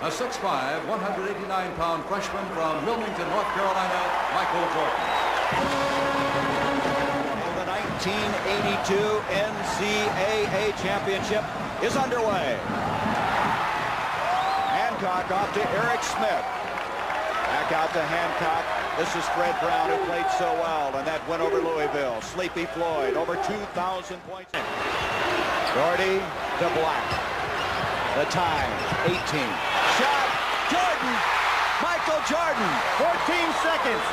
a 6'5", 189-pound freshman from Wilmington, North Carolina, Michael Jordan. The 1982 NCAA championship is underway. Hancock off to Eric Smith. Back out to Hancock. This is Fred Brown, who played so well, and that win over Louisville. Sleepy Floyd, over 2,000 points. Doherty to Black. The time, 18. Shot, Jordan! Michael Jordan, 14 seconds.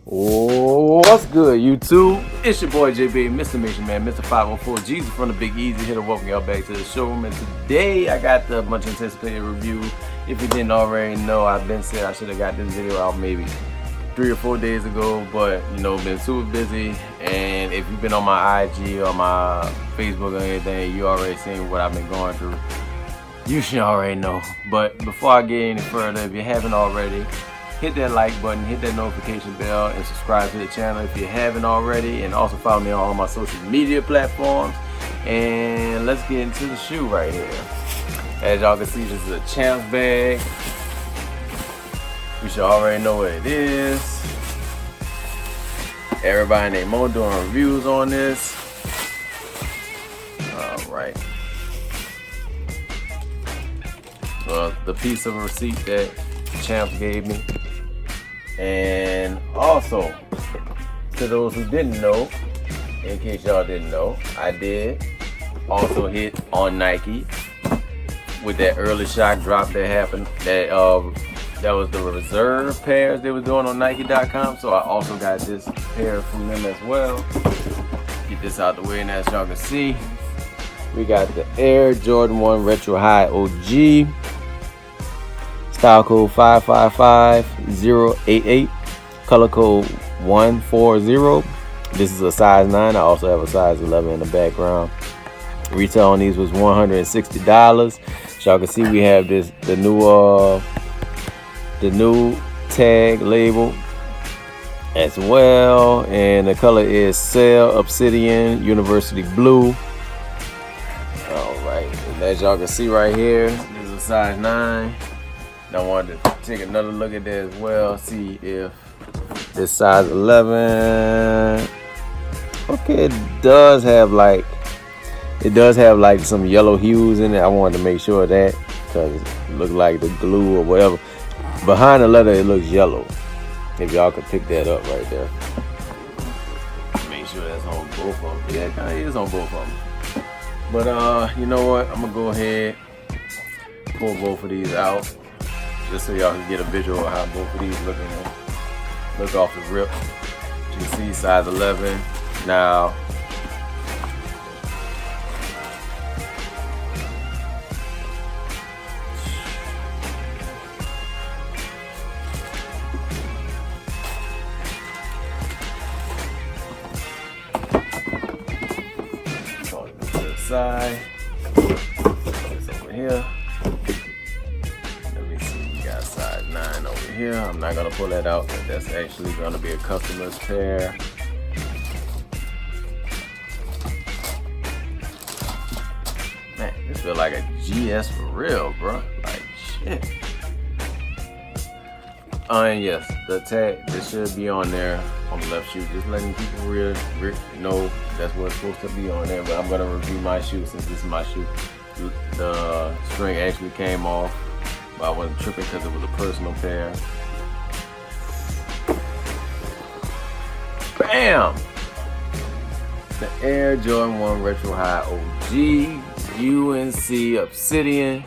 What's good, YouTube? It's your boy JB, Mr. Mission Man, Mr. 504, Jesus from the Big Easy here to welcome y'all back to the showroom. And today I got the much anticipated review. If you didn't already know, I've been saying I should have got this video out maybe 3 or 4 days ago, but you know, been super busy. And if you've been on my IG or my Facebook or anything, you already seen what I've been going through. You should already know. But before I get any further, if you haven't already, hit that like button, hit that notification bell, and subscribe to the channel if you haven't already. And also follow me on all my social media platforms. And let's get into the shoe right here. As y'all can see, this is a Champs bag. You should already know what it is. Everybody named Mo doing reviews on this. Alright. Well, the piece of receipt that Champs gave me. And also, to those who didn't know, in case y'all didn't know, I did also hit on Nike with that early shock drop that happened. That was the reserve pairs they were doing on Nike.com. So I also got this pair from them as well. Get this out the way, and as y'all can see, we got the Air Jordan 1 Retro High OG. Style code 555088. Color code 140. This is a size 9. I also have a size 11 in the background. Retail on these was $160. So y'all can see we have this the new tag label as well, and the color is Sail Obsidian University Blue. Alright, and as y'all can see right here, this is a size 9. I wanted to take another look at that as well, see if this size 11. Okay, it does have like some yellow hues in it. I wanted to make sure of that because it looked like the glue or whatever. Behind the leather, it looks yellow. If y'all could pick that up right there. Make sure that's on both of them. Yeah, it kind of is on both of them. But you know what? I'm gonna go ahead, pull both of these out, just so y'all can get a visual of how both of these look off the rip. You can see size 11. Now, side, it's over here. Let me see, we got size 9 over here. I'm not gonna pull that out, but that's actually gonna be a customer's pair. Man, this feel like a GS for real, bro. Like shit. And yes, the tag, this should be on there on the left shoe. Just letting people know that's what's supposed to be on there. But I'm gonna review my shoe since this is my shoe. The string actually came off, but I wasn't tripping because it was a personal pair. Bam! The Air Jordan 1 Retro High OG UNC Obsidian.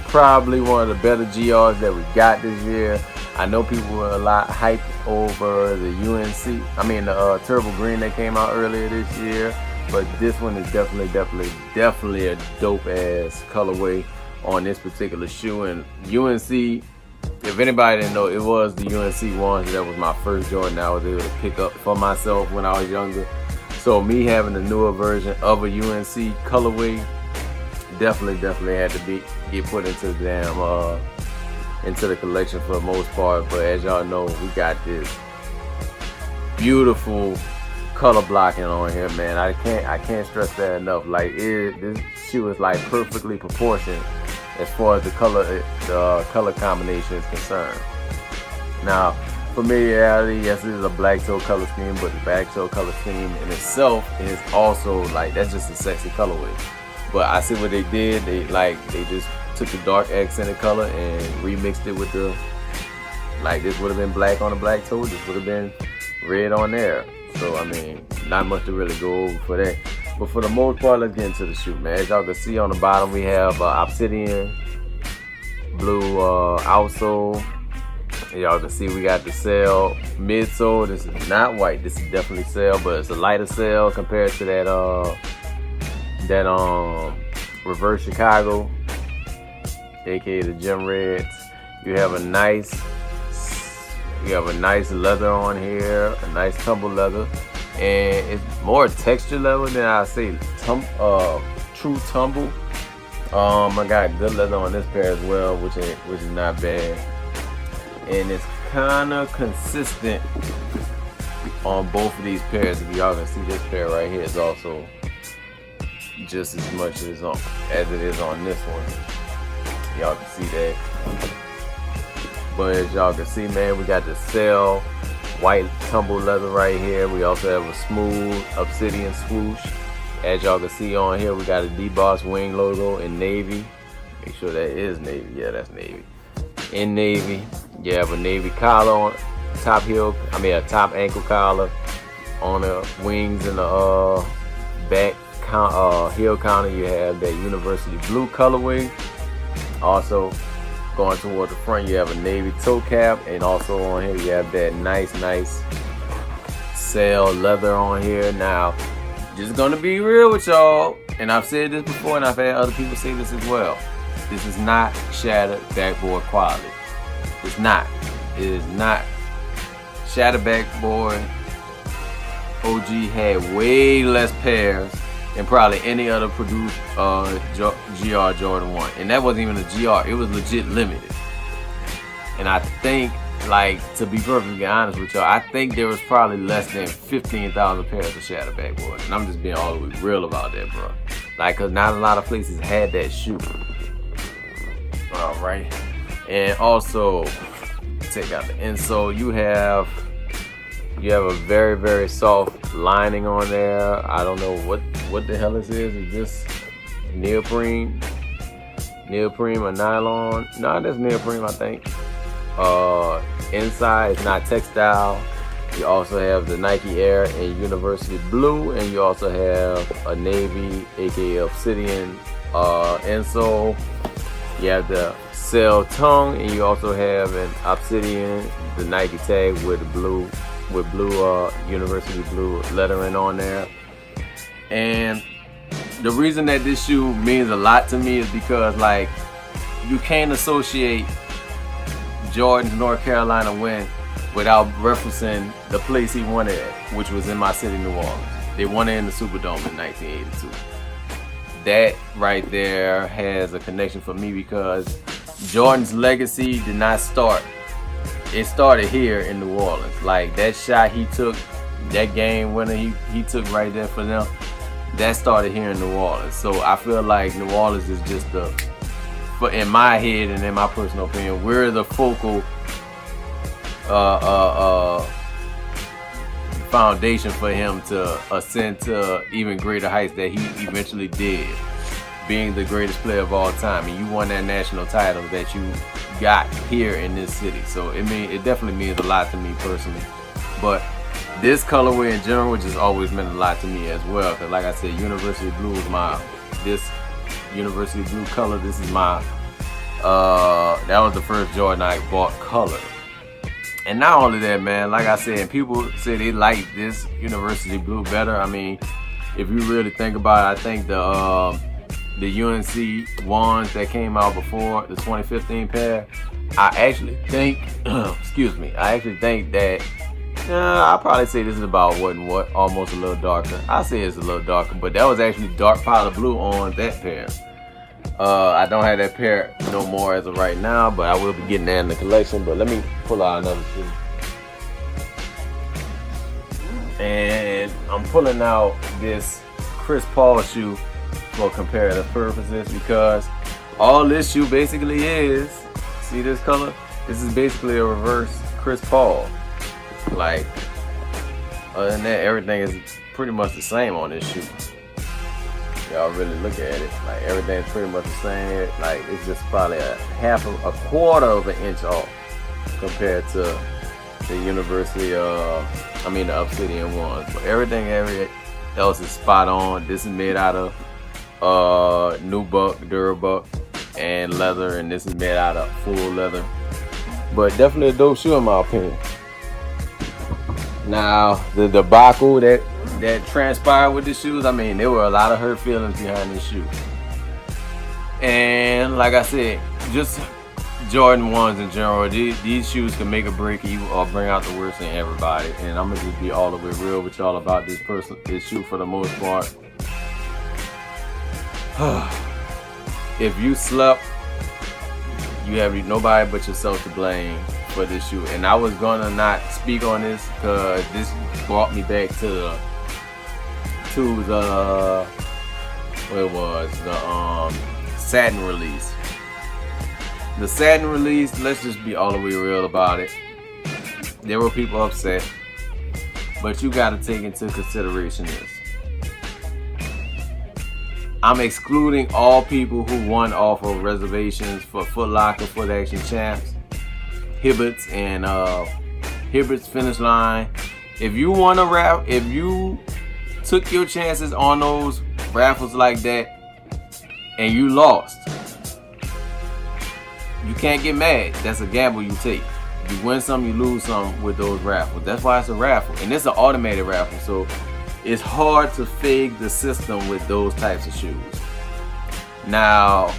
Probably one of the better GRs that we got this year. I know people were a lot hyped over the the Turbo Green that came out earlier this year, but this one is definitely a dope ass colorway on this particular shoe. And UNC, if anybody didn't know, it was the UNC ones that was my first Jordan I was able to pick up for myself when I was younger. So me having a newer version of a UNC colorway definitely had to get put into the damn into the collection for the most part. But as y'all know, we got this beautiful color blocking on here, man. I can't stress that enough. Like this shoe is like perfectly proportioned as far as the color combination is concerned. Now, familiarity, yes, it is a black toe color scheme, but the black toe color scheme in itself is also like, that's just a sexy colorway. But I see what they did. They just took the dark accented color and remixed it with the, like, this would have been black on the black toe, this would have been red on there. So I mean, not much to really go over for that. But for the most part, let's get into the shoe, man. As y'all can see on the bottom, we have obsidian blue outsole. Y'all can see we got the sail midsole. This is not white. This is definitely sail, but it's a lighter sail compared to that reverse Chicago, aka the gem reds. You have a nice leather on here, a nice tumble leather, and it's more texture leather than I say true tumble. I got good leather on this pair as well, which is not bad, and it's kind of consistent on both of these pairs. If y'all can see, this pair right here is also just as much as it is on this one. Y'all can see that. But as y'all can see, man, we got the sail white tumble leather right here. We also have a smooth obsidian swoosh. As y'all can see on here, we got a D-Boss wing logo in navy. Make sure that is navy. Yeah, that's navy. In navy, you have a navy collar on top ankle collar on the wings and the back heel counter. You have that university blue colorway. Also, going toward the front, you have a navy toe cap, and also on here you have that nice sail leather on here. Now, just gonna be real with y'all, and I've said this before, and I've had other people say this as well. This is not shattered backboard quality. It's not. It is not. Shattered backboard OG had way less pairs than probably any other produced GR Jordan 1. And that wasn't even a GR, it was legit limited. And I think, like, to be perfectly honest with y'all, I think there was probably less than 15,000 pairs of shattered backboards. And I'm just being all the way real about that, bro. Like, cause not a lot of places had that shoe. Alright. And also, take out the insole, you have a very, very soft lining on there. I don't know what the hell this is. Is this neoprene or nylon? No, that's neoprene, I think. Inside is not textile. You also have the Nike Air in university blue, and you also have a navy, aka obsidian insole. You have the sail tongue, and you also have an obsidian, the Nike tag with blue university blue lettering on there. And the reason that this shoe means a lot to me is because, like, you can't associate Jordan's North Carolina win without referencing the place he won it at, which was in my city, New Orleans. They won it in the Superdome in 1982. That right there has a connection for me because Jordan's legacy did not start. It started here in New Orleans. Like, that shot he took, that game winner he took right there for them, that started here in New Orleans. So I feel like New Orleans is just in my head and in my personal opinion, we're the focal foundation for him to ascend to even greater heights that he eventually did, being the greatest player of all time. And you won that national title that you got here in this city. So it definitely means a lot to me personally. But this colorway in general just always meant a lot to me as well, because like I said, university blue is this university blue color, this is my that was the first Jordan I bought color. And not only that, man, like I said, people say they like this university blue better. I mean, if you really think about it, I think the UNC ones that came out before the 2015 pair, I actually think that I'll probably say this is about what almost a little darker. I say it's a little darker, but that was actually dark powder blue on that pair. I don't have that pair no more as of right now, but I will be getting that in the collection. But let me pull out another shoe. And And I'm pulling out this Chris Paul shoe for comparative purposes because all this shoe basically is, see this color? This is basically a reverse Chris Paul. Like, other than that, everything is pretty much the same on this shoe. Y'all really look at it, like everything's pretty much the same. Like, it's just probably a quarter of an inch off compared to the University the Obsidian ones. But everything else is spot on. This is made out of nubuck, durabuck, and leather, and this is made out of full leather. But definitely a dope shoe in my opinion. Now the debacle that transpired with the shoes, I mean, there were a lot of hurt feelings behind this shoe. And like I said, just Jordan 1s in general, these shoes can make or break you or bring out the worst in everybody. And I'm gonna just be all the way real with y'all about this shoe for the most part. If you slept, you have nobody but yourself to blame for this shoe. And I was gonna not speak on this because this brought me back to the satin release. The satin release, let's just be all the way real about it. There were people upset, but you gotta take into consideration this. I'm excluding all people who won off of reservations for Foot Locker, Foot Action Champs, Hibbert's, and Hibbert's Finish Line. If you won a raffle, if you took your chances on those raffles like that and you lost, you can't get mad. That's a gamble you take. You win some, you lose some with those raffles. That's why it's a raffle, and it's an automated raffle, so it's hard to fake the system with those types of shoes. Now,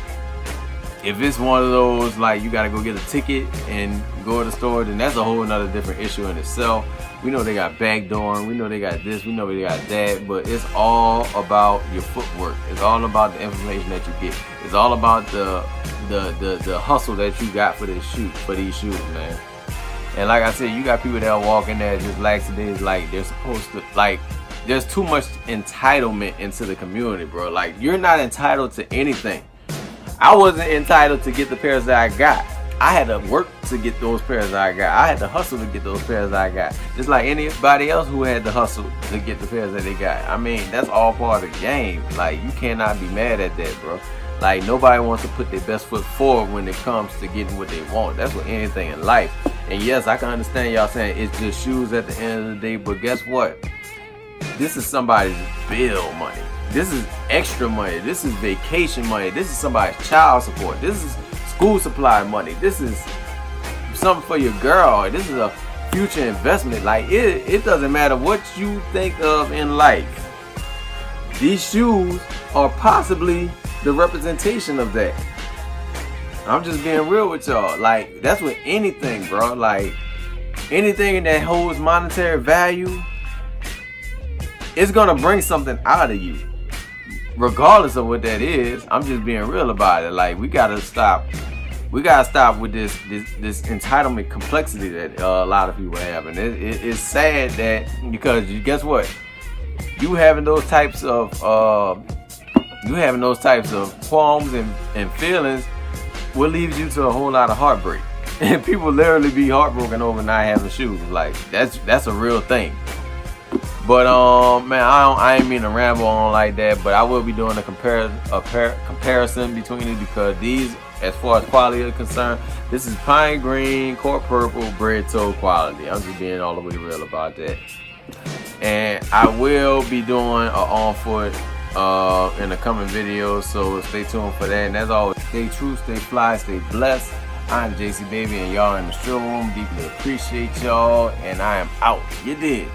if it's one of those like you gotta go get a ticket and go to the store, then that's a whole nother different issue in itself. We know they got backdooring, we know they got this, we know they got that, but it's all about your footwork. It's all about the information that you get. It's all about the hustle that you got for these shoes, man. And like I said, you got people that walk in there just laxadays, like they're supposed to, like, there's too much entitlement into the community, bro. Like, you're not entitled to anything. I wasn't entitled to get the pairs that I got. I had to work to get those pairs that I got. I had to hustle to get those pairs that I got. Just like anybody else who had to hustle to get the pairs that they got. I mean, that's all part of the game. Like, you cannot be mad at that, bro. Like, nobody wants to put their best foot forward when it comes to getting what they want. That's with anything in life. And yes, I can understand y'all saying it's just shoes at the end of the day, but guess what? This is somebody's bill money. This is extra money. This is vacation money. This is somebody's child support. This is school supply money. This is something for your girl. This is a future investment. Like, it doesn't matter what you think of in life. These shoes are possibly the representation of that. I'm just being real with y'all. Like, that's with anything, bro. Like, anything that holds monetary value, it's gonna bring something out of you, regardless of what that is. I'm just being real about it. Like, we gotta stop with this entitlement complexity that a lot of people have, and it's sad that, because guess what, you having those types of qualms and feelings will lead you to a whole lot of heartbreak, and people literally be heartbroken over not having shoes. Like, that's a real thing. But man, I ain't mean to ramble on like that, but I will be doing a comparison between it, because these, as far as quality is concerned, this is pine green, court purple, bread toe quality. I'm just being all the way real about that. And I will be doing an on foot in the coming videos, so stay tuned for that. And as always, stay true, stay fly, stay blessed. I'm JC Baby, and y'all in the showroom. Deeply appreciate y'all, and I am out. You dig?